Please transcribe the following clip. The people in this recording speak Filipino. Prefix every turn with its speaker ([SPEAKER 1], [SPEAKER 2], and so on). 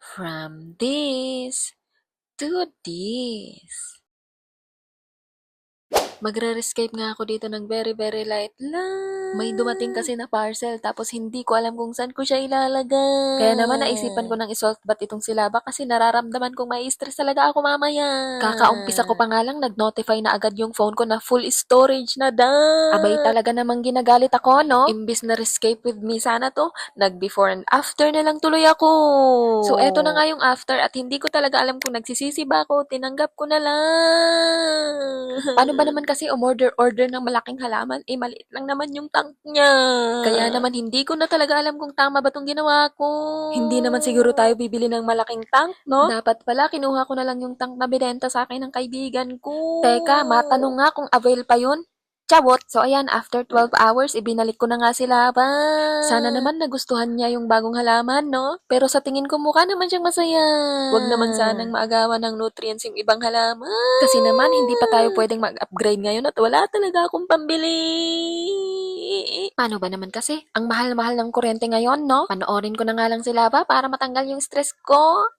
[SPEAKER 1] From this to this. Magre-rescape nga ako dito ng very, very light lang. May dumating kasi na parcel tapos hindi ko alam kung saan ko siya ilalagay. Kaya naman naisipan ko nang i-salt bath itong silaba kasi nararamdaman kong may stress talaga ako mamaya. Kakaumpisa ko pa nga lang nag-notify na agad yung phone ko na full storage na daw. Abay talaga namang ginagalit ako, no? Imbis na rescape with me sana to, nag-before and after na lang tuloy ako. So eto na nga yung after at hindi ko talaga alam kung nagsisisi ba ako, tinanggap ko na lang. Paano ba naman kasi umorder-order ng malaking halaman, eh maliit lang naman yung tank niya. Kaya naman hindi ko na talaga alam kung tama ba tong ginawa ko. Hindi naman siguro tayo bibili ng malaking tank, no? Dapat pala kinuha ko na lang yung tank na binenta sa akin ng kaibigan ko. Teka, matanong nga kung avail pa yun. Chawot! So ayan, after 12 hours, ibinalik ko na nga sila ba. Sana naman nagustuhan niya yung bagong halaman, no? Pero sa tingin ko mukha naman siyang masaya. Huwag naman sanang maagawan ng nutrients yung ibang halaman. Kasi naman, hindi pa tayo pwedeng mag-upgrade ngayon at wala talaga akong pambili. Paano ba naman kasi? Ang mahal-mahal ng kuryente ngayon, no? Panoorin ko na nga lang sila ba para matanggal yung stress ko.